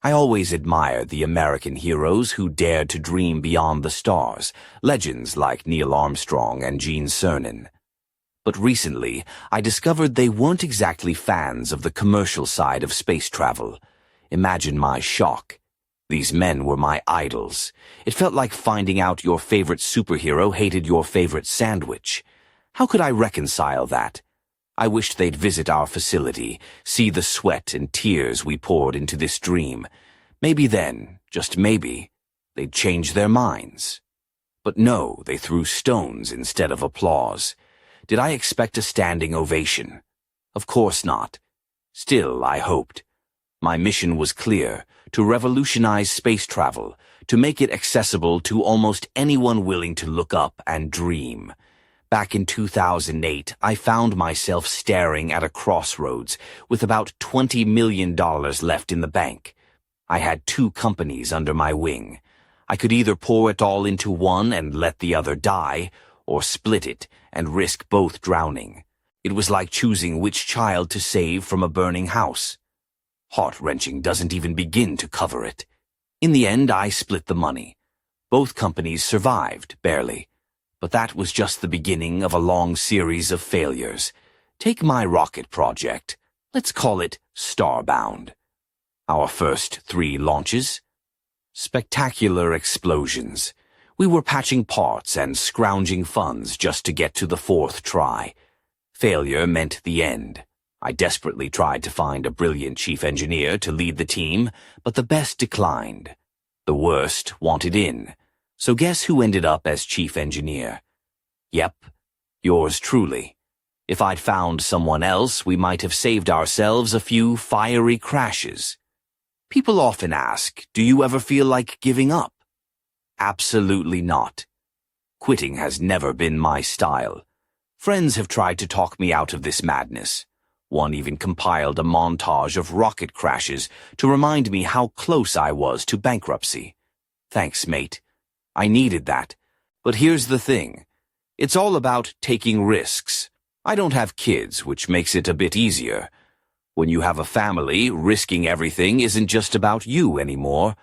I always admired the American heroes who dared to dream beyond the stars, legends like Neil Armstrong and Gene Cernan. But recently, I discovered they weren't exactly fans of the commercial side of space travel. Imagine my shock. These men were my idols. It felt like finding out your favorite superhero hated your favorite sandwich. How could I reconcile that? I wished they'd visit our facility, see the sweat and tears we poured into this dream. Maybe then, just maybe, they'd change their minds. But no, they threw stones instead of applause. Did I expect a standing ovation? Of course not. Still, I hoped. My mission was clear, to revolutionize space travel, to make it accessible to almost anyone willing to look up and dream. Back in 2008, I found myself staring at a crossroads with about $20 million left in the bank. I had 2 companies under my wing. I could either pour it all into one and let the other die, or split it and risk both drowning. It was like choosing which child to save from a burning house. Heart-wrenching doesn't even begin to cover it. In the end, I split the money. Both companies survived, barely. But that was just the beginning of a long series of failures. Take my rocket project. Let's call it Starbound. Our first 3 launches. Spectacular explosions. We were patching parts and scrounging funds just to get to the 4th try. Failure meant the end. I desperately tried to find a brilliant chief engineer to lead the team, but the best declined. The worst wanted in. So guess who ended up as chief engineer? Yep, yours truly. If I'd found someone else, we might have saved ourselves a few fiery crashes. People often ask, do you ever feel like giving up? Absolutely not. Quitting has never been my style. Friends have tried to talk me out of this madness. One even compiled a montage of rocket crashes to remind me how close I was to bankruptcy. Thanks, mate. I needed that. But here's the thing. It's all about taking risks. I don't have kids, which makes it a bit easier. When you have a family, risking everything isn't just about you anymore.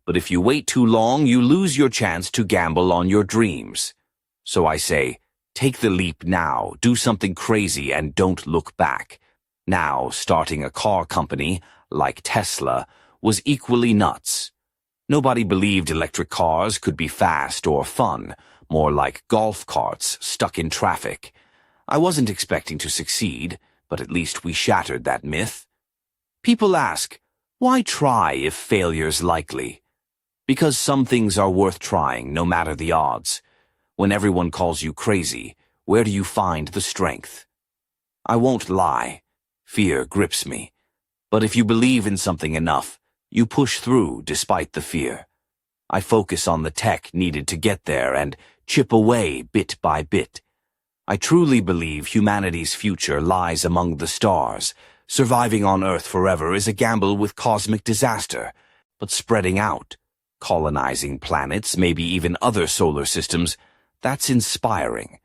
But if you wait too long, you lose your chance to gamble on your dreams. So I say, take the leap now, do something crazy, and don't look back. Now, starting a car company, like Tesla, was equally nuts. Nobody believed electric cars could be fast or fun, more like golf carts stuck in traffic. I wasn't expecting to succeed, but at least we shattered that myth. People ask, why try if failure's likely? Because some things are worth trying, no matter the odds. When everyone calls you crazy, where do you find the strength? I won't lie. Fear grips me. But if you believe in something enough, you push through despite the fear. I focus on the tech needed to get there and chip away bit by bit. I truly believe humanity's future lies among the stars. Surviving on Earth forever is a gamble with cosmic disaster, but spreading out, colonizing planets, maybe even other solar systems, that's inspiring.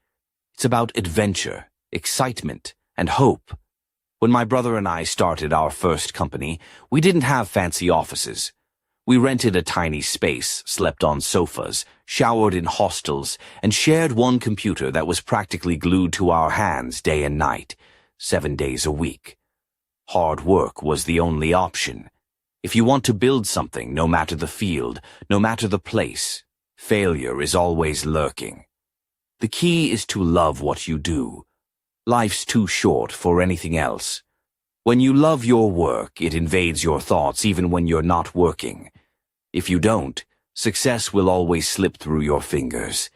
It's about adventure, excitement, and hope. When my brother and I started our first company, we didn't have fancy offices. We rented a tiny space, slept on sofas, showered in hostels, and shared one computer that was practically glued to our hands day and night, 7 days a week. Hard work was the only option. If you want to build something, no matter the field, no matter the place, failure is always lurking. The key is to love what you do. Life's too short for anything else. When you love your work, it invades your thoughts even when you're not working. If you don't, success will always slip through your fingers.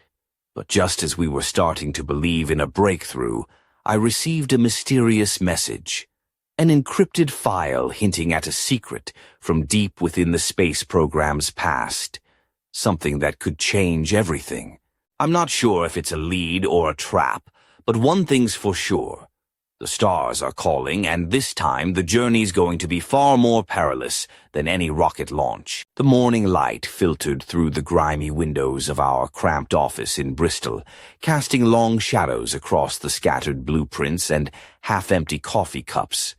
But just as we were starting to believe in a breakthrough, I received a mysterious message. An encrypted file hinting at a secret from deep within the space program's past. Something that could change everything. I'm not sure if it's a lead or a trap, but one thing's for sure. The stars are calling, and this time the journey's going to be far more perilous than any rocket launch. The morning light filtered through the grimy windows of our cramped office in Bristol, casting long shadows across the scattered blueprints and half-empty coffee cups.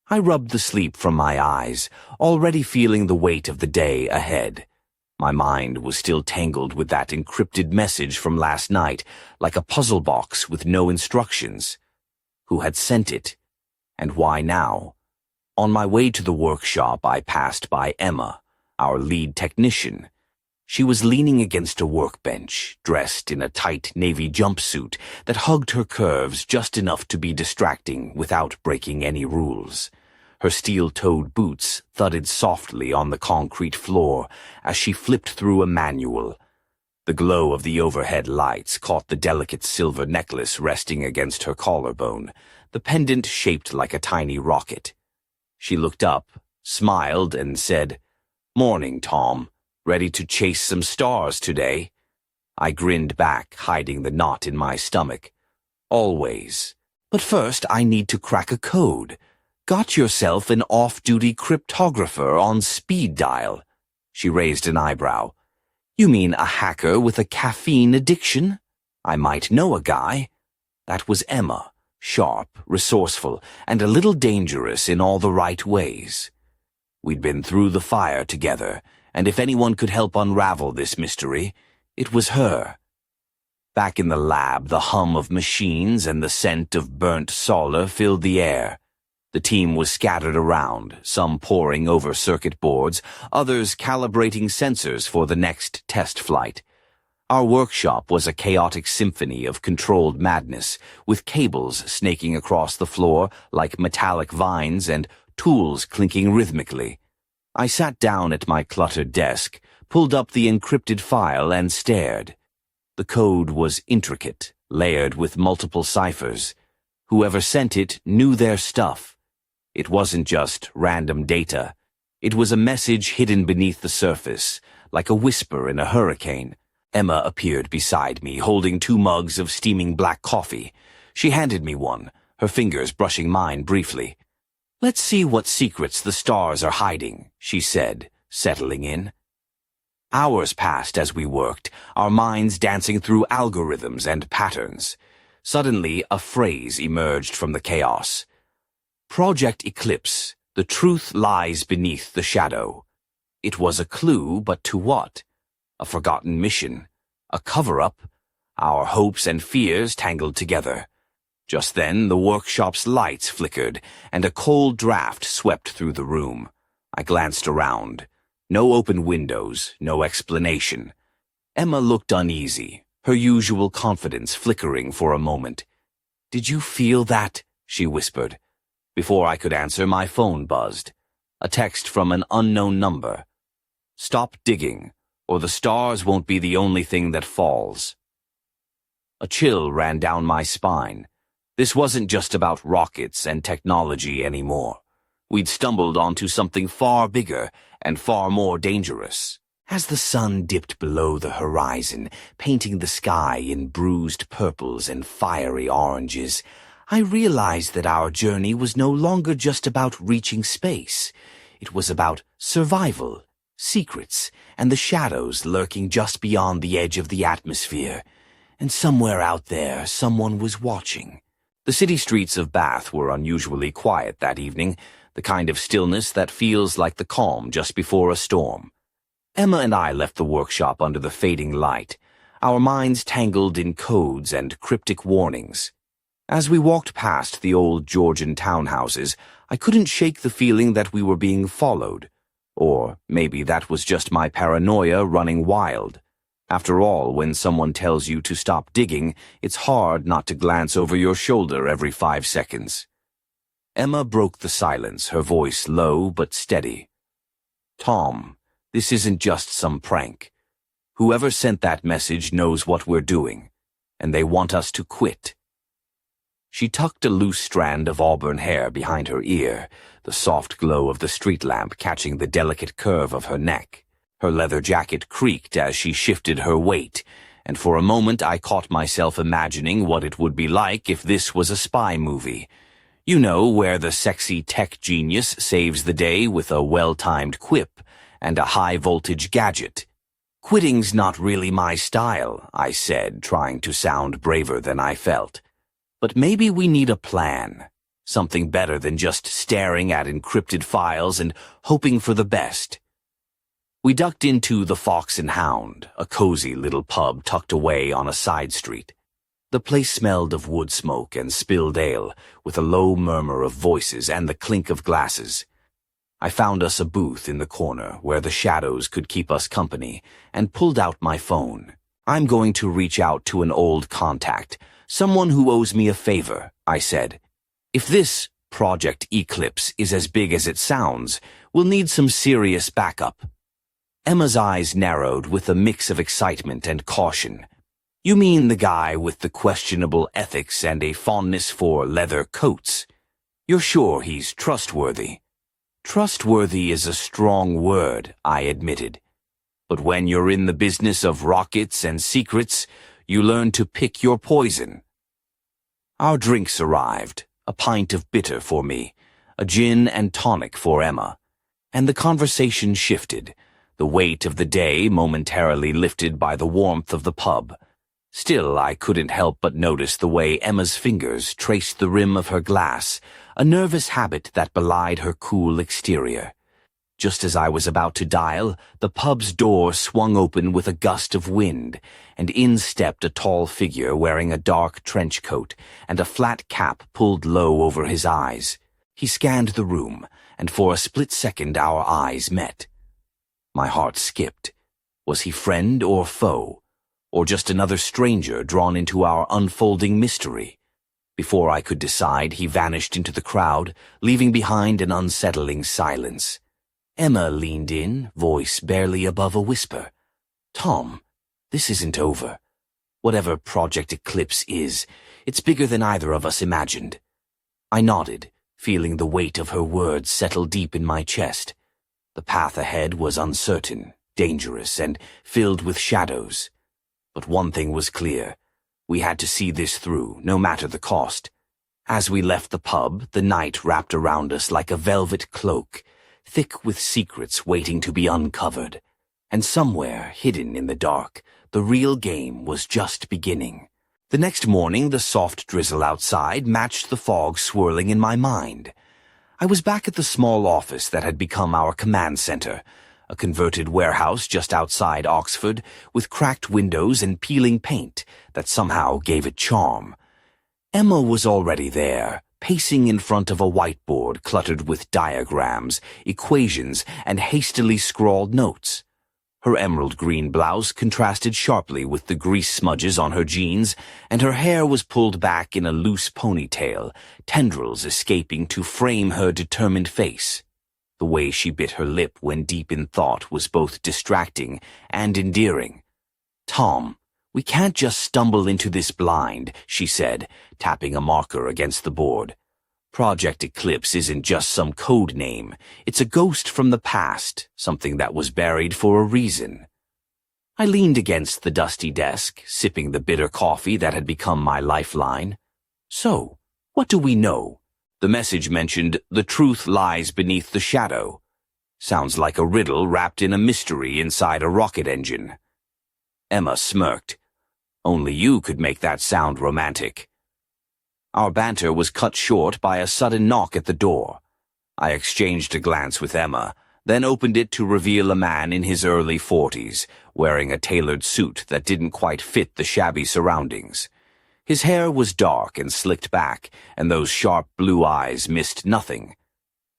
I rubbed the sleep from my eyes, already feeling the weight of the day ahead. My mind was still tangled with that encrypted message from last night, like a puzzle box with no instructions. Who had sent it? And why now? On my way to the workshop, I passed by Emma, our lead technician. She was leaning against a workbench, dressed in a tight navy jumpsuit that hugged her curves just enough to be distracting without breaking any rules. Her steel-toed boots thudded softly on the concrete floor as she flipped through a manual. The glow of the overhead lights caught the delicate silver necklace resting against her collarbone, the pendant shaped like a tiny rocket. She looked up, smiled, and said, "Morning, Tom. Ready to chase some stars today?" I grinned back, hiding the knot in my stomach. "Always. But first I need to crack a code. Got yourself an off-duty cryptographer on speed dial." She raised an eyebrow. "You mean a hacker with a caffeine addiction? I might know a guy." That was Emma, sharp, resourceful, and a little dangerous in all the right ways. We'd been through the fire together, and if anyone could help unravel this mystery, it was her. Back in the lab, the hum of machines and the scent of burnt solder filled the air. The team was scattered around, some poring over circuit boards, others calibrating sensors for the next test flight. Our workshop was a chaotic symphony of controlled madness, with cables snaking across the floor like metallic vines and tools clinking rhythmically. I sat down at my cluttered desk, pulled up the encrypted file, and stared. The code was intricate, layered with multiple ciphers. Whoever sent it knew their stuff. It wasn't just random data. It was a message hidden beneath the surface, like a whisper in a hurricane. Emma appeared beside me, holding 2 mugs of steaming black coffee. She handed me one, her fingers brushing mine briefly. "Let's see what secrets the stars are hiding," she said, settling in. Hours passed as we worked, our minds dancing through algorithms and patterns. Suddenly, a phrase emerged from the chaos. "Project Eclipse, the truth lies beneath the shadow." It was a clue, but to what? A forgotten mission? A cover-up? Our hopes and fears tangled together. Just then, the workshop's lights flickered, and a cold draft swept through the room. I glanced around. No open windows, no explanation. Emma looked uneasy, her usual confidence flickering for a moment. "Did you feel that?" she whispered. Before I could answer, my phone buzzed. A text from an unknown number. "Stop digging, or the stars won't be the only thing that falls." A chill ran down my spine. This wasn't just about rockets and technology anymore. We'd stumbled onto something far bigger and far more dangerous. As the sun dipped below the horizon, painting the sky in bruised purples and fiery oranges, I realized that our journey was no longer just about reaching space. It was about survival, secrets, and the shadows lurking just beyond the edge of the atmosphere. And somewhere out there, someone was watching. The city streets of Bath were unusually quiet that evening, the kind of stillness that feels like the calm just before a storm. Emma and I left the workshop under the fading light, our minds tangled in codes and cryptic warnings. As we walked past the old Georgian townhouses, I couldn't shake the feeling that we were being followed. Or maybe that was just my paranoia running wild. After all, when someone tells you to stop digging, it's hard not to glance over your shoulder every 5 seconds. Emma broke the silence, her voice low but steady. "Tom, this isn't just some prank. Whoever sent that message knows what we're doing, and they want us to quit." She tucked a loose strand of auburn hair behind her ear, the soft glow of the street lamp catching the delicate curve of her neck. Her leather jacket creaked as she shifted her weight, and for a moment I caught myself imagining what it would be like if this was a spy movie. You know, where the sexy tech genius saves the day with a well-timed quip and a high-voltage gadget. "Quitting's not really my style," I said, trying to sound braver than I felt. "But maybe we need a plan. Something better than just staring at encrypted files and hoping for the best. We ducked into the Fox and Hound, a cozy little pub tucked away on a side street. The place smelled of wood smoke and spilled ale, with a low murmur of voices and the clink of glasses. I found us a booth in the corner where the shadows could keep us company, and pulled out my phone. "I'm going to reach out to an old contact, someone who owes me a favor," I said. "If this Project Eclipse is as big as it sounds, we'll need some serious backup." Emma's eyes narrowed with a mix of excitement and caution. "You mean the guy with the questionable ethics and a fondness for leather coats? You're sure he's trustworthy?" "Trustworthy is a strong word," I admitted. "But when you're in the business of rockets and secrets, you learn to pick your poison." Our drinks arrived, a pint of bitter for me, a gin and tonic for Emma, and the conversation shifted, the weight of the day momentarily lifted by the warmth of the pub. Still, I couldn't help but notice the way Emma's fingers traced the rim of her glass, a nervous habit that belied her cool exterior. Just as I was about to dial, the pub's door swung open with a gust of wind, and in stepped a tall figure wearing a dark trench coat and a flat cap pulled low over his eyes. He scanned the room, and for a split second our eyes met. My heart skipped. Was he friend or foe? Or just another stranger drawn into our unfolding mystery? Before I could decide, he vanished into the crowd, leaving behind an unsettling silence. Emma leaned in, voice barely above a whisper. "Tom, this isn't over. Whatever Project Eclipse is, it's bigger than either of us imagined." I nodded, feeling the weight of her words settle deep in my chest. The path ahead was uncertain, dangerous, and filled with shadows. But one thing was clear. We had to see this through, no matter the cost. As we left the pub, the night wrapped around us like a velvet cloak, thick with secrets waiting to be uncovered. And somewhere, hidden in the dark, the real game was just beginning. The next morning, the soft drizzle outside matched the fog swirling in my mind. I was back at the small office that had become our command center, a converted warehouse just outside Oxford, with cracked windows and peeling paint that somehow gave it charm. Emma was already there, pacing in front of a whiteboard cluttered with diagrams, equations, and hastily scrawled notes. Her emerald green blouse contrasted sharply with the grease smudges on her jeans, and her hair was pulled back in a loose ponytail, tendrils escaping to frame her determined face. The way she bit her lip when deep in thought was both distracting and endearing. "Tom, we can't just stumble into this blind," she said, tapping a marker against the board. "Project Eclipse isn't just some code name. It's a ghost from the past, something that was buried for a reason." I leaned against the dusty desk, sipping the bitter coffee that had become my lifeline. "So, what do we know?" The message mentioned, "The truth lies beneath the shadow." Sounds like a riddle wrapped in a mystery inside a rocket engine. Emma smirked. "Only you could make that sound romantic." Our banter was cut short by a sudden knock at the door. I exchanged a glance with Emma, then opened it to reveal a man in his early 40s, wearing a tailored suit that didn't quite fit the shabby surroundings. His hair was dark and slicked back, and those sharp blue eyes missed nothing.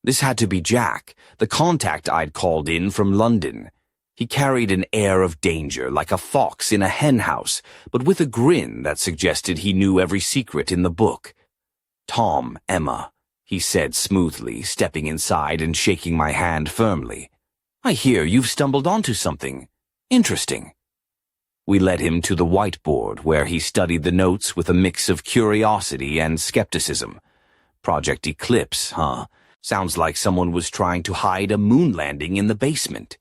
This had to be Jack, the contact I'd called in from London. He carried an air of danger, like a fox in a henhouse, but with a grin that suggested he knew every secret in the book. "Tom, Emma," he said smoothly, stepping inside and shaking my hand firmly. "I hear you've stumbled onto something interesting." We led him to the whiteboard, where he studied the notes with a mix of curiosity and skepticism. Project Eclipse, huh? Sounds like someone was trying to hide a moon landing in the basement.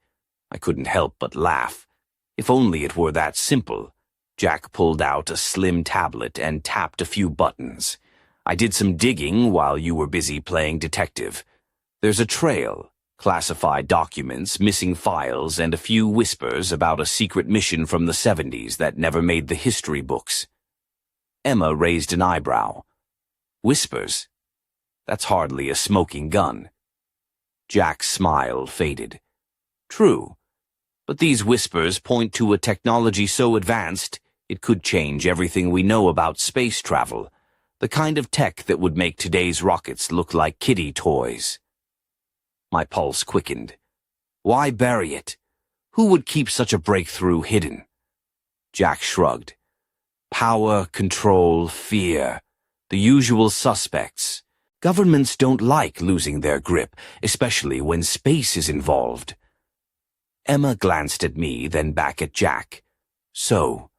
I couldn't help but laugh. If only it were that simple. Jack pulled out a slim tablet and tapped a few buttons. "I did some digging while you were busy playing detective. There's a trail. Classified documents, missing files, and a few whispers about a secret mission from the 70s that never made the history books." Emma raised an eyebrow. "Whispers?" That's hardly a smoking gun. Jack's smile faded. True, but these whispers point to a technology so advanced it could change everything we know about space travel, the kind of tech that would make today's rockets look like kiddie toys. My pulse quickened. Why bury it? Who would keep such a breakthrough hidden? Jack shrugged. Power, control, fear. The usual suspects. Governments don't like losing their grip, especially when space is involved. Emma glanced at me, then back at Jack. So,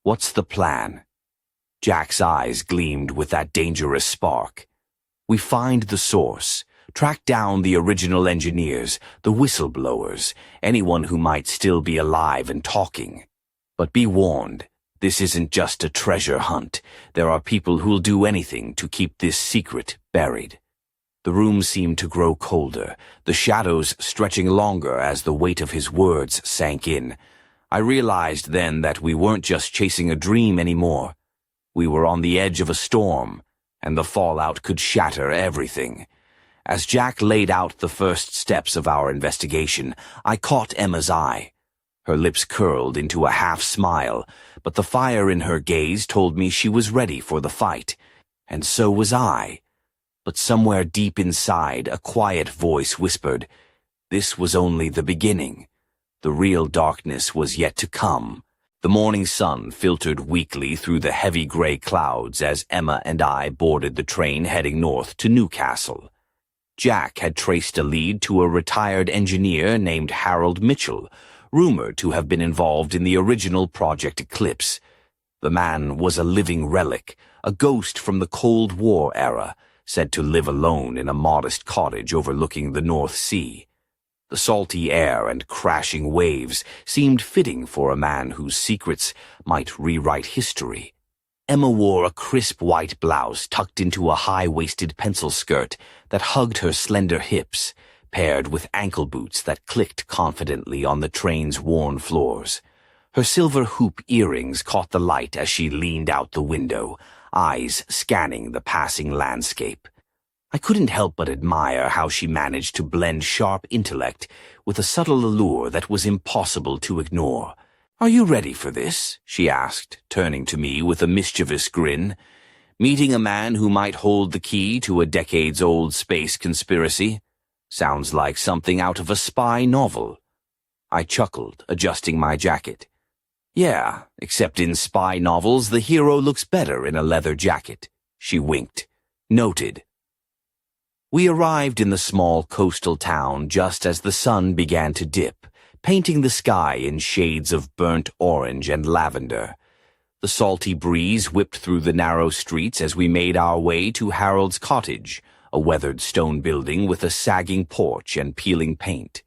what's the plan? Jack's eyes gleamed with that dangerous spark. We find the source, track down the original engineers, the whistleblowers, anyone who might still be alive and talking. But be warned, this isn't just a treasure hunt. There are people who'll do anything to keep this secret buried. The room seemed to grow colder, the shadows stretching longer as the weight of his words sank in. I realized then that we weren't just chasing a dream anymore. We were on the edge of a storm, and the fallout could shatter everything. As Jack laid out the first steps of our investigation, I caught Emma's eye. Her lips curled into a half-smile, but the fire in her gaze told me she was ready for the fight. And so was I. But somewhere deep inside, a quiet voice whispered, this was only the beginning. The real darkness was yet to come. The morning sun filtered weakly through the heavy gray clouds as Emma and I boarded the train heading north to Newcastle. Jack had traced a lead to a retired engineer named Harold Mitchell, rumored to have been involved in the original Project Eclipse. The man was a living relic, a ghost from the Cold War era, said to live alone in a modest cottage overlooking the North Sea. The salty air and crashing waves seemed fitting for a man whose secrets might rewrite history. Emma wore a crisp white blouse tucked into a high-waisted pencil skirt that hugged her slender hips, paired with ankle boots that clicked confidently on the train's worn floors. Her silver hoop earrings caught the light as she leaned out the window, eyes scanning the passing landscape. I couldn't help but admire how she managed to blend sharp intellect with a subtle allure that was impossible to ignore. "Are you ready for this?" she asked, turning to me with a mischievous grin. "Meeting a man who might hold the key to a decades-old space conspiracy? Sounds like something out of a spy novel." I chuckled, adjusting my jacket. "Yeah, except in spy novels the hero looks better in a leather jacket." She winked. "Noted." We arrived in the small coastal town just as the sun began to dip, painting the sky in shades of burnt orange and lavender. The salty breeze whipped through the narrow streets as we made our way to Harold's cottage, a weathered stone building with a sagging porch and peeling paint.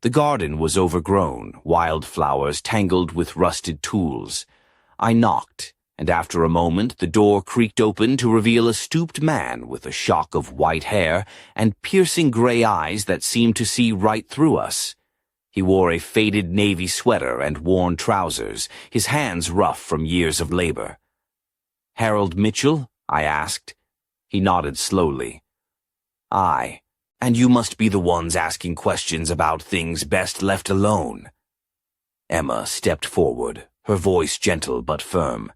The garden was overgrown, wildflowers tangled with rusted tools. I knocked, and after a moment the door creaked open to reveal a stooped man with a shock of white hair and piercing gray eyes that seemed to see right through us. He wore a faded navy sweater and worn trousers, his hands rough from years of labor. "Harold Mitchell?" I asked. He nodded slowly. "Aye, and you must be the ones asking questions about things best left alone." Emma stepped forward, her voice gentle but firm.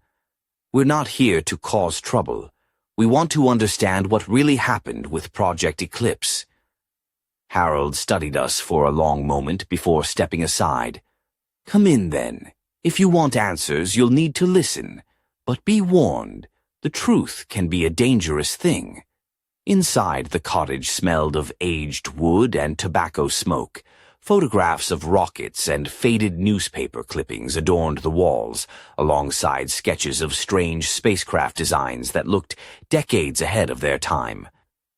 "We're not here to cause trouble. We want to understand what really happened with Project Eclipse." Harold studied us for a long moment before stepping aside. "Come in, then. If you want answers, you'll need to listen. But be warned, the truth can be a dangerous thing." Inside, the cottage smelled of aged wood and tobacco smoke. Photographs of rockets and faded newspaper clippings adorned the walls, alongside sketches of strange spacecraft designs that looked decades ahead of their time.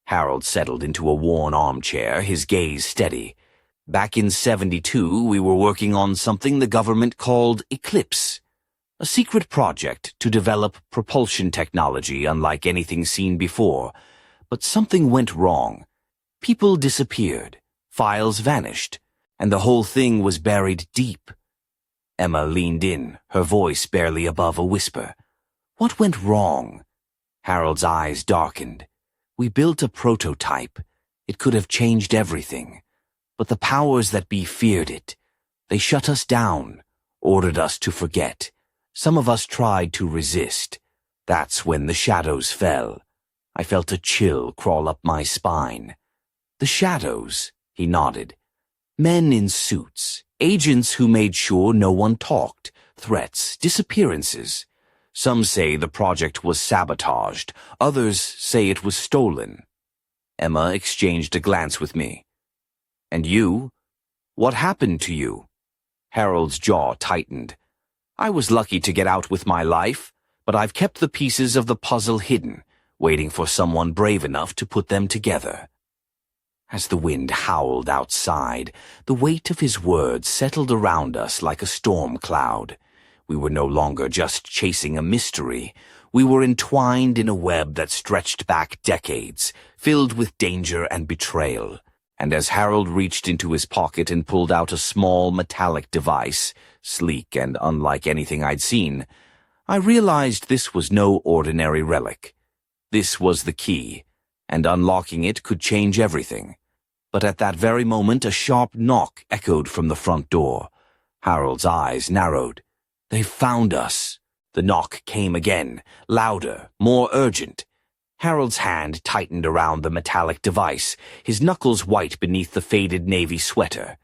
Harold settled into a worn armchair, his gaze steady. "Back in '72, we were working on something the government called Eclipse, a secret project to develop propulsion technology unlike anything seen before. But something went wrong. People disappeared, files vanished, and the whole thing was buried deep." Emma leaned in, her voice barely above a whisper. "What went wrong?" Harold's eyes darkened. We built a prototype. It could have changed everything. But the powers that be feared it. They shut us down, ordered us to forget. Some of us tried to resist. That's when the shadows fell. I felt a chill crawl up my spine. The shadows, he nodded. Men in suits, agents who made sure no one talked, threats, disappearances. Some say the project was sabotaged, others say it was stolen. Emma exchanged a glance with me. And you? What happened to you? Harold's jaw tightened. I was lucky to get out with my life, but I've kept the pieces of the puzzle hidden, waiting for someone brave enough to put them together. As the wind howled outside, the weight of his words settled around us like a storm cloud. We were no longer just chasing a mystery. We were entwined in a web that stretched back decades, filled with danger and betrayal. And as Harold reached into his pocket and pulled out a small metallic device, sleek and unlike anything I'd seen, I realized this was no ordinary relic. This was the key, and unlocking it could change everything. But at that very moment, a sharp knock echoed from the front door. Harold's eyes narrowed. They've found us. The knock came again, louder, more urgent. Harold's hand tightened around the metallic device, his knuckles white beneath the faded navy sweater.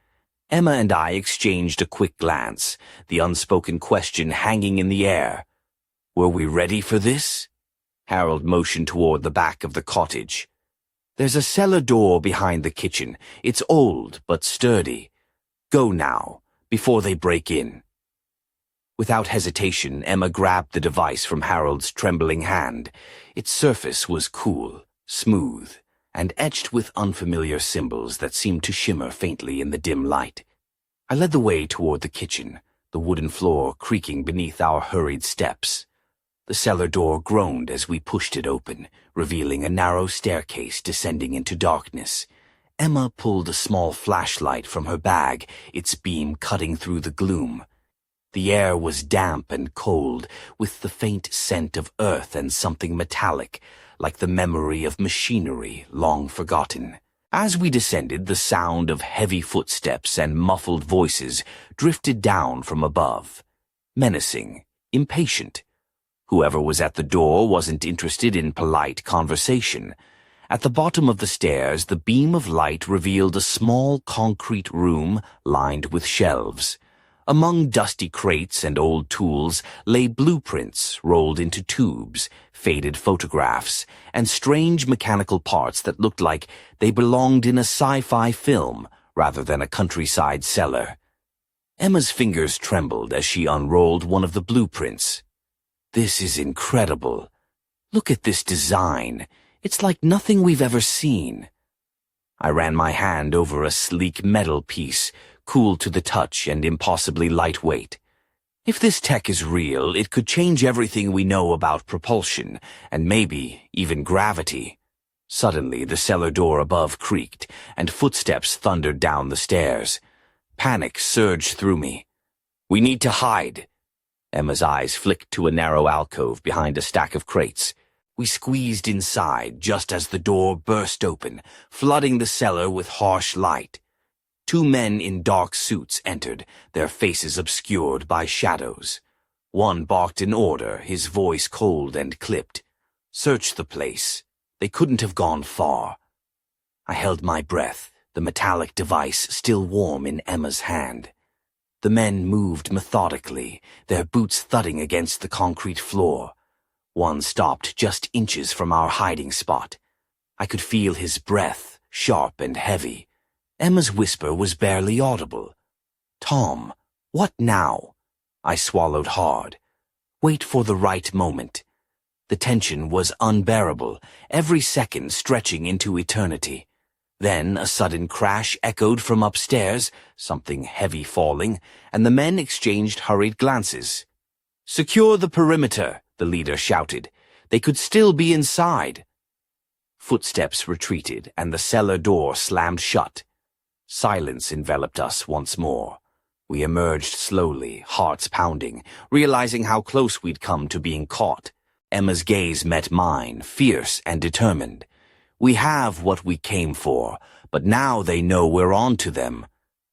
Emma and I exchanged a quick glance, the unspoken question hanging in the air. Were we ready for this? Harold motioned toward the back of the cottage. There's a cellar door behind the kitchen. It's old, but sturdy. Go now, before they break in. Without hesitation, Emma grabbed the device from Harold's trembling hand. Its surface was cool, smooth, and etched with unfamiliar symbols that seemed to shimmer faintly in the dim light. I led the way toward the kitchen, the wooden floor creaking beneath our hurried steps. The cellar door groaned as we pushed it open, revealing a narrow staircase descending into darkness. Emma pulled a small flashlight from her bag, its beam cutting through the gloom. The air was damp and cold, with the faint scent of earth and something metallic, like the memory of machinery long forgotten. As we descended, the sound of heavy footsteps and muffled voices drifted down from above. Menacing, impatient. Whoever was at the door wasn't interested in polite conversation. At the bottom of the stairs, the beam of light revealed a small concrete room lined with shelves. Among dusty crates and old tools lay blueprints rolled into tubes, faded photographs, and strange mechanical parts that looked like they belonged in a sci-fi film rather than a countryside cellar. Emma's fingers trembled as she unrolled one of the blueprints. This is incredible. Look at this design. It's like nothing we've ever seen. I ran my hand over a sleek metal piece, cool to the touch and impossibly lightweight. If this tech is real, it could change everything we know about propulsion, and maybe even gravity. Suddenly, the cellar door above creaked, and footsteps thundered down the stairs. Panic surged through me. We need to hide. Emma's eyes flicked to a narrow alcove behind a stack of crates. We squeezed inside just as the door burst open, flooding the cellar with harsh light. Two men in dark suits entered, their faces obscured by shadows. One barked an order, his voice cold and clipped. Search the place. They couldn't have gone far. I held my breath, the metallic device still warm in Emma's hand. The men moved methodically, their boots thudding against the concrete floor. One stopped just inches from our hiding spot. I could feel his breath, sharp and heavy. Emma's whisper was barely audible. Tom, what now? I swallowed hard. Wait for the right moment. The tension was unbearable, every second stretching into eternity. Then a sudden crash echoed from upstairs, something heavy falling, and the men exchanged hurried glances. Secure the perimeter, the leader shouted. They could still be inside. Footsteps retreated, and the cellar door slammed shut. Silence enveloped us once more. We emerged slowly, hearts pounding, realizing how close we'd come to being caught. Emma's gaze met mine, fierce and determined. We have what we came for, but now they know we're on to them.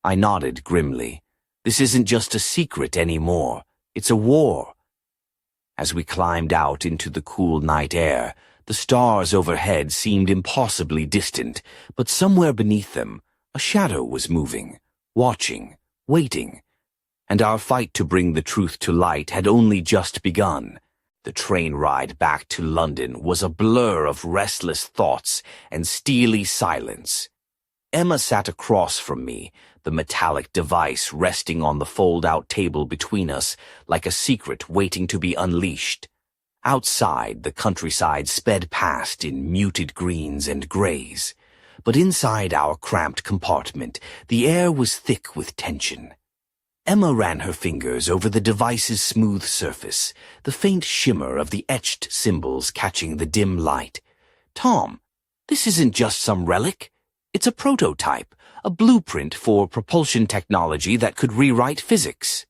I nodded grimly. This isn't just a secret anymore. It's a war. As we climbed out into the cool night air, the stars overhead seemed impossibly distant, but somewhere beneath them, a shadow was moving, watching, waiting. And our fight to bring the truth to light had only just begun. The train ride back to London was a blur of restless thoughts and steely silence. Emma sat across from me, the metallic device resting on the fold-out table between us like a secret waiting to be unleashed. Outside, the countryside sped past in muted greens and grays. But inside our cramped compartment, the air was thick with tension. Emma ran her fingers over the device's smooth surface, the faint shimmer of the etched symbols catching the dim light. "Tom, this isn't just some relic. It's a prototype, a blueprint for propulsion technology that could rewrite physics."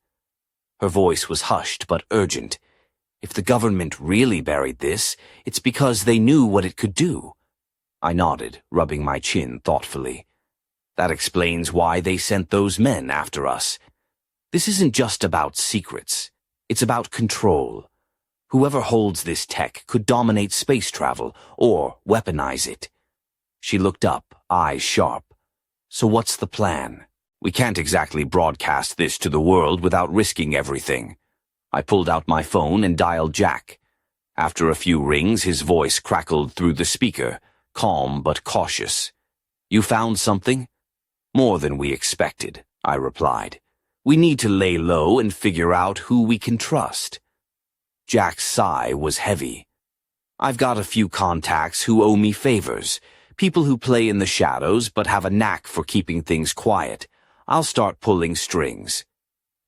Her voice was hushed but urgent. If the government really buried this, it's because they knew what it could do. I nodded, rubbing my chin thoughtfully. That explains why they sent those men after us. This isn't just about secrets. It's about control. Whoever holds this tech could dominate space travel or weaponize it. She looked up, eyes sharp. "So what's the plan? We can't exactly broadcast this to the world without risking everything." I pulled out my phone and dialed Jack. After a few rings, his voice crackled through the speaker, calm but cautious. "You found something?" "More than we expected," I replied. "We need to lay low and figure out who we can trust." Jack's sigh was heavy. "I've got a few contacts who owe me favors, people who play in the shadows but have a knack for keeping things quiet. I'll start pulling strings."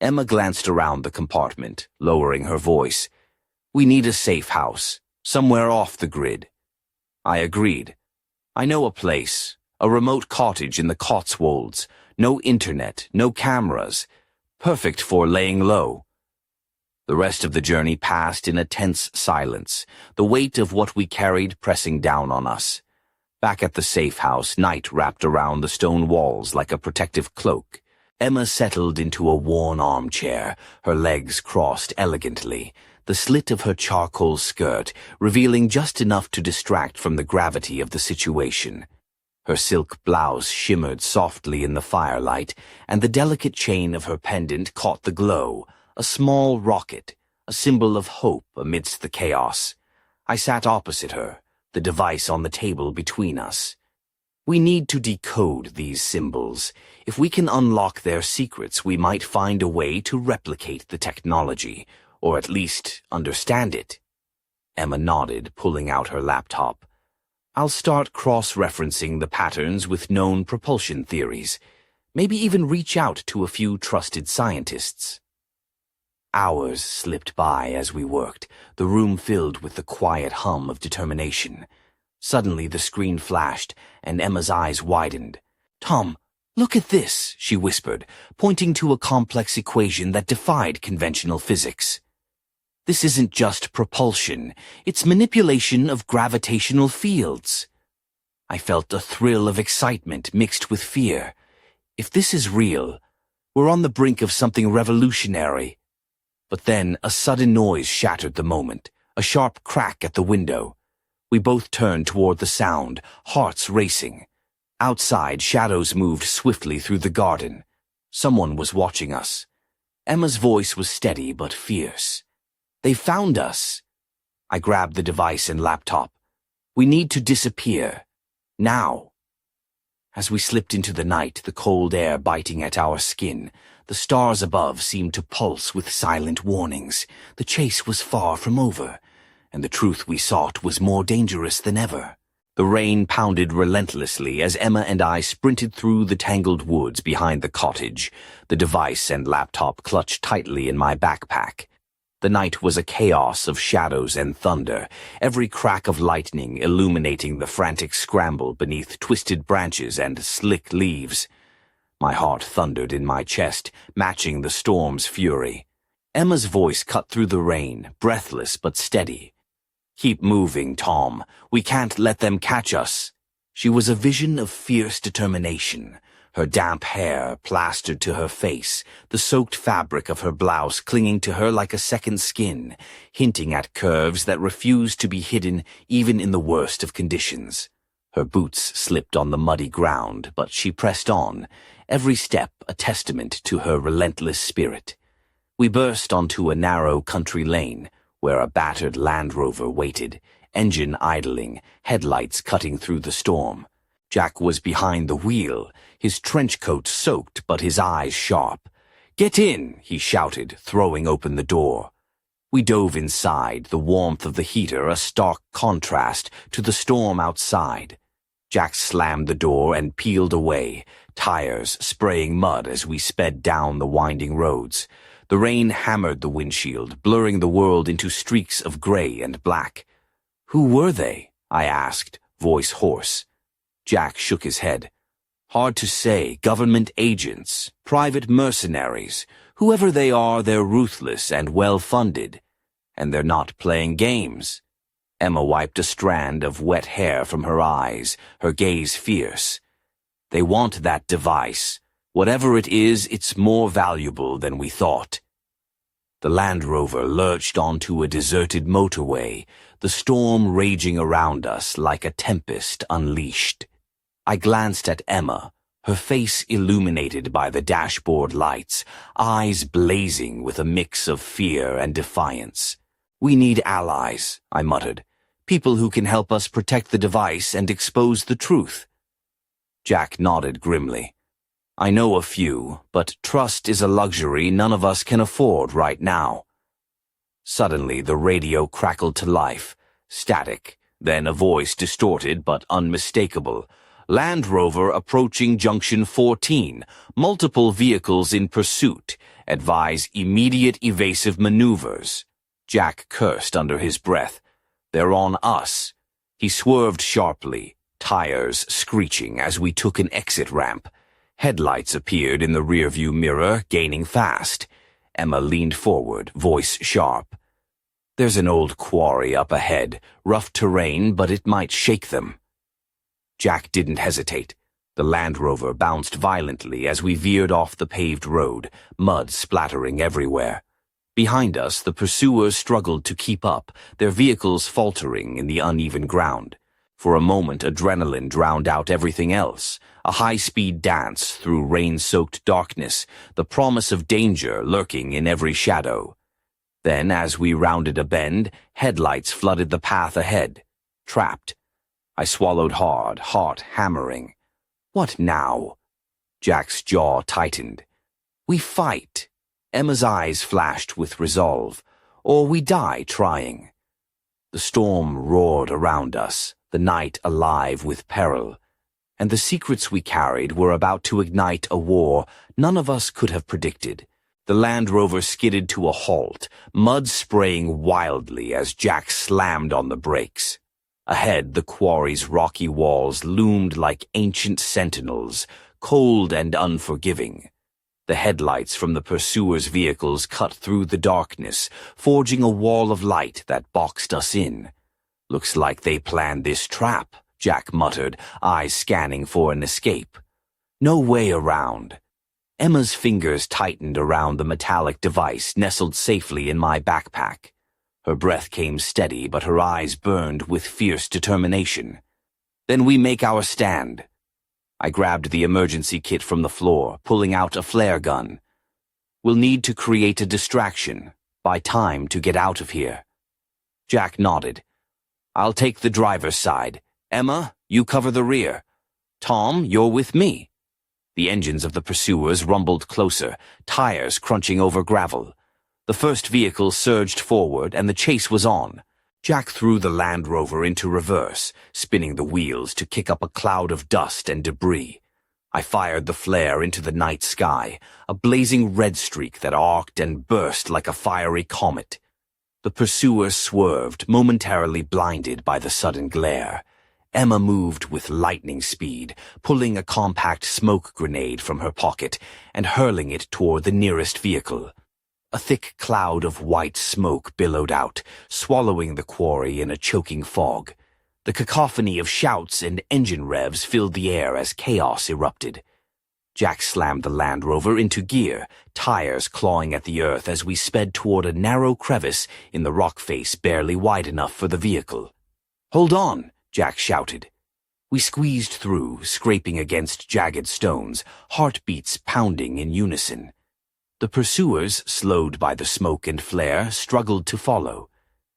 Emma glanced around the compartment, lowering her voice. "We need a safe house, somewhere off the grid." I agreed. "I know a place, a remote cottage in the Cotswolds. No internet, no cameras. Perfect for laying low." The rest of the journey passed in a tense silence, the weight of what we carried pressing down on us. Back at the safe house, night wrapped around the stone walls like a protective cloak. Emma settled into a worn armchair, her legs crossed elegantly, the slit of her charcoal skirt revealing just enough to distract from the gravity of the situation. Her silk blouse shimmered softly in the firelight, and the delicate chain of her pendant caught the glow, a small rocket, a symbol of hope amidst the chaos. I sat opposite her, the device on the table between us. We need to decode these symbols. If we can unlock their secrets, we might find a way to replicate the technology, or at least understand it. Emma nodded, pulling out her laptop. "I'll start cross-referencing the patterns with known propulsion theories. Maybe even reach out to a few trusted scientists." Hours slipped by as we worked, the room filled with the quiet hum of determination. Suddenly the screen flashed, and Emma's eyes widened. "Tom, look at this," she whispered, pointing to a complex equation that defied conventional physics. "This isn't just propulsion, it's manipulation of gravitational fields." I felt a thrill of excitement mixed with fear. If this is real, we're on the brink of something revolutionary. But then a sudden noise shattered the moment, a sharp crack at the window. We both turned toward the sound, hearts racing. Outside, shadows moved swiftly through the garden. Someone was watching us. Emma's voice was steady but fierce. "They found us." I grabbed the device and laptop. "We need to disappear. Now." As we slipped into the night, the cold air biting at our skin, the stars above seemed to pulse with silent warnings. The chase was far from over, and the truth we sought was more dangerous than ever. The rain pounded relentlessly as Emma and I sprinted through the tangled woods behind the cottage, the device and laptop clutched tightly in my backpack. The night was a chaos of shadows and thunder, every crack of lightning illuminating the frantic scramble beneath twisted branches and slick leaves. My heart thundered in my chest, matching the storm's fury. Emma's voice cut through the rain, breathless but steady. "Keep moving, Tom. We can't let them catch us." She was a vision of fierce determination, her damp hair plastered to her face, the soaked fabric of her blouse clinging to her like a second skin, hinting at curves that refused to be hidden even in the worst of conditions. Her boots slipped on the muddy ground, but she pressed on, every step a testament to her relentless spirit. We burst onto a narrow country lane, where a battered Land Rover waited, engine idling, headlights cutting through the storm. Jack was behind the wheel, his trench coat soaked but his eyes sharp. "Get in," he shouted, throwing open the door. We dove inside, the warmth of the heater a stark contrast to the storm outside. Jack slammed the door and peeled away, tires spraying mud as we sped down the winding roads. The rain hammered the windshield, blurring the world into streaks of gray and black. "Who were they?" I asked, voice hoarse. Jack shook his head. "Hard to say. Government agents, private mercenaries. Whoever they are, they're ruthless and well-funded. And they're not playing games." Emma wiped a strand of wet hair from her eyes, her gaze fierce. "They want that device. Whatever it is, it's more valuable than we thought." The Land Rover lurched onto a deserted motorway, the storm raging around us like a tempest unleashed. I glanced at Emma, her face illuminated by the dashboard lights, eyes blazing with a mix of fear and defiance. "We need allies," I muttered. "People who can help us protect the device and expose the truth." Jack nodded grimly. "I know a few, but trust is a luxury none of us can afford right now." Suddenly the radio crackled to life, static, then a voice distorted but unmistakable. "Land Rover approaching Junction 14. Multiple vehicles in pursuit. Advise immediate evasive maneuvers." Jack cursed under his breath. "They're on us." He swerved sharply, tires screeching as we took an exit ramp. Headlights appeared in the rearview mirror, gaining fast. Emma leaned forward, voice sharp. "There's an old quarry up ahead, rough terrain, but it might shake them." Jack didn't hesitate. The Land Rover bounced violently as we veered off the paved road, mud splattering everywhere. Behind us, the pursuers struggled to keep up, their vehicles faltering in the uneven ground. For a moment, adrenaline drowned out everything else, a high-speed dance through rain-soaked darkness, the promise of danger lurking in every shadow. Then, as we rounded a bend, headlights flooded the path ahead. Trapped. I swallowed hard, heart hammering. What now? Jack's jaw tightened. We fight. Emma's eyes flashed with resolve. Or we die trying. The storm roared around us, the night alive with peril. And the secrets we carried were about to ignite a war none of us could have predicted. The Land Rover skidded to a halt, mud spraying wildly as Jack slammed on the brakes. Ahead, the quarry's rocky walls loomed like ancient sentinels, cold and unforgiving. The headlights from the pursuers' vehicles cut through the darkness, forging a wall of light that boxed us in. "Looks like they planned this trap," Jack muttered, eyes scanning for an escape. "No way around." Emma's fingers tightened around the metallic device nestled safely in my backpack. Her breath came steady, but her eyes burned with fierce determination. "Then we make our stand." I grabbed the emergency kit from the floor, pulling out a flare gun. "We'll need to create a distraction, buy time to get out of here." Jack nodded. "I'll take the driver's side. Emma, you cover the rear. Tom, you're with me." The engines of the pursuers rumbled closer, tires crunching over gravel. The first vehicle surged forward, and the chase was on. Jack threw the Land Rover into reverse, spinning the wheels to kick up a cloud of dust and debris. I fired the flare into the night sky, a blazing red streak that arced and burst like a fiery comet. The pursuers swerved, momentarily blinded by the sudden glare. Emma moved with lightning speed, pulling a compact smoke grenade from her pocket and hurling it toward the nearest vehicle. A thick cloud of white smoke billowed out, swallowing the quarry in a choking fog. The cacophony of shouts and engine revs filled the air as chaos erupted. Jack slammed the Land Rover into gear, tires clawing at the earth as we sped toward a narrow crevice in the rock face barely wide enough for the vehicle. "Hold on!" Jack shouted. We squeezed through, scraping against jagged stones, heartbeats pounding in unison. The pursuers, slowed by the smoke and flare, struggled to follow.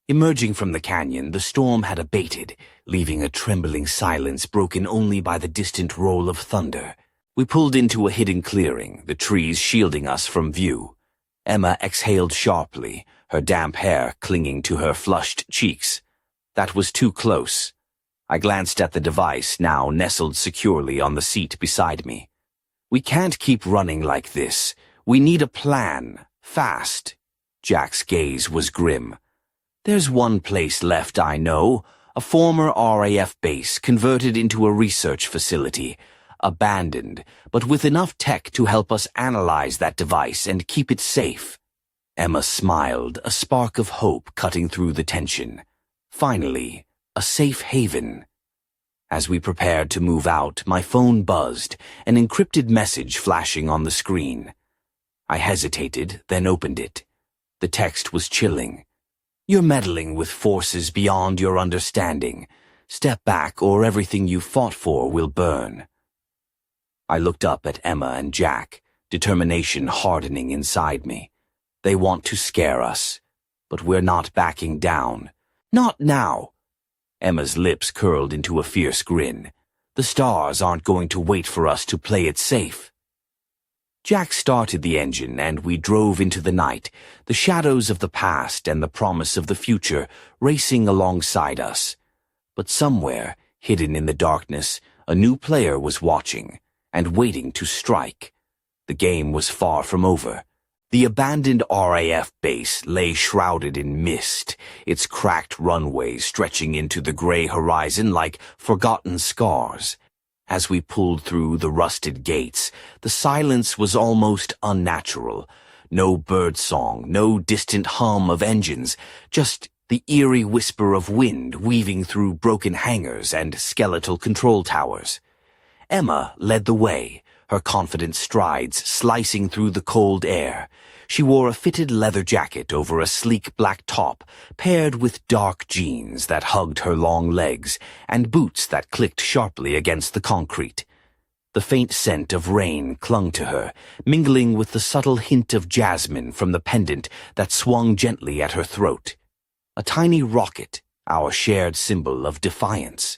Emerging from the canyon, the storm had abated, leaving a trembling silence broken only by the distant roll of thunder. We pulled into a hidden clearing, the trees shielding us from view. Emma exhaled sharply, her damp hair clinging to her flushed cheeks. That was too close. I glanced at the device, now nestled securely on the seat beside me. "We can't keep running like this. We need a plan. Fast." Jack's gaze was grim. "There's one place left I know, a former RAF base converted into a research facility. Abandoned, but with enough tech to help us analyze that device and keep it safe." Emma smiled, a spark of hope cutting through the tension. Finally, a safe haven. As we prepared to move out, my phone buzzed, an encrypted message flashing on the screen. I hesitated, then opened it. The text was chilling. "You're meddling with forces beyond your understanding. Step back or everything you fought for will burn." I looked up at Emma and Jack, determination hardening inside me. They want to scare us, but we're not backing down. "Not now." Emma's lips curled into a fierce grin. "The stars aren't going to wait for us to play it safe." Jack started the engine and we drove into the night, the shadows of the past and the promise of the future racing alongside us. But somewhere, hidden in the darkness, a new player was watching and waiting to strike. The game was far from over. The abandoned RAF base lay shrouded in mist, its cracked runways stretching into the gray horizon like forgotten scars. As we pulled through the rusted gates, the silence was almost unnatural. No birdsong, no distant hum of engines, just the eerie whisper of wind weaving through broken hangars and skeletal control towers. Emma led the way, her confident strides slicing through the cold air. She wore a fitted leather jacket over a sleek black top, paired with dark jeans that hugged her long legs and boots that clicked sharply against the concrete. The faint scent of rain clung to her, mingling with the subtle hint of jasmine from the pendant that swung gently at her throat. A tiny rocket, our shared symbol of defiance.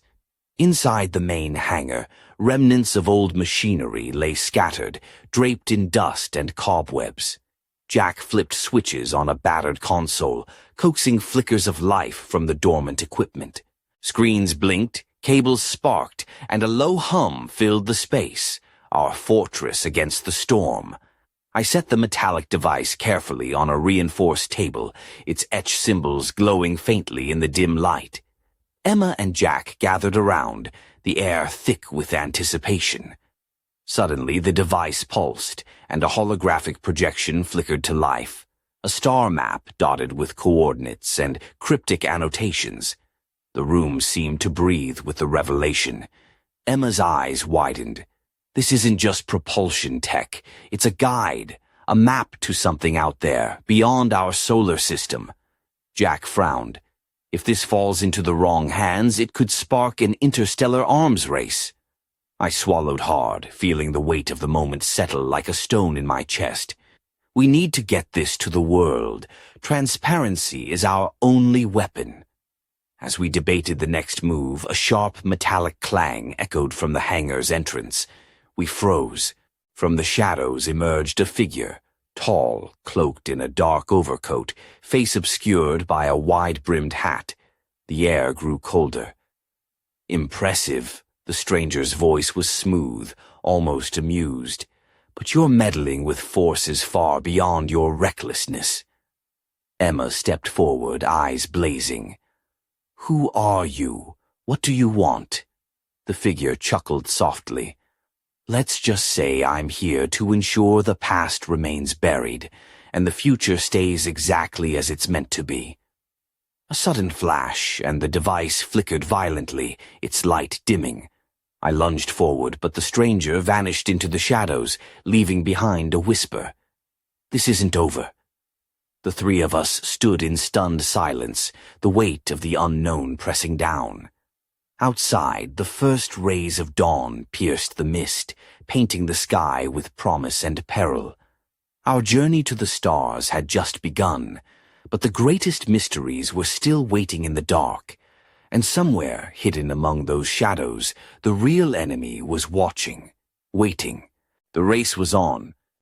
Inside the main hangar, remnants of old machinery lay scattered, draped in dust and cobwebs. Jack flipped switches on a battered console, coaxing flickers of life from the dormant equipment. Screens blinked, cables sparked, and a low hum filled the space, our fortress against the storm. I set the metallic device carefully on a reinforced table, its etched symbols glowing faintly in the dim light. Emma and Jack gathered around, the air thick with anticipation. Suddenly the device pulsed, and a holographic projection flickered to life. A star map dotted with coordinates and cryptic annotations. The room seemed to breathe with the revelation. Emma's eyes widened. This isn't just propulsion tech. It's a guide, a map to something out there, beyond our solar system. Jack frowned. If this falls into the wrong hands, it could spark an interstellar arms race. I swallowed hard, feeling the weight of the moment settle like a stone in my chest. We need to get this to the world. Transparency is our only weapon. As we debated the next move, a sharp metallic clang echoed from the hangar's entrance. We froze. From the shadows emerged a figure, tall, cloaked in a dark overcoat, face obscured by a wide-brimmed hat. The air grew colder. "Impressive." The stranger's voice was smooth, almost amused. "But you're meddling with forces far beyond your recklessness." Emma stepped forward, eyes blazing. "Who are you? What do you want?" The figure chuckled softly. "Let's just say I'm here to ensure the past remains buried, and the future stays exactly as it's meant to be." A sudden flash, and the device flickered violently, its light dimming. I lunged forward, but the stranger vanished into the shadows, leaving behind a whisper. "This isn't over." The three of us stood in stunned silence, the weight of the unknown pressing down. Outside, the first rays of dawn pierced the mist, painting the sky with promise and peril. Our journey to the stars had just begun, but the greatest mysteries were still waiting in the dark, and somewhere, hidden among those shadows, the real enemy was watching, waiting. The race was on,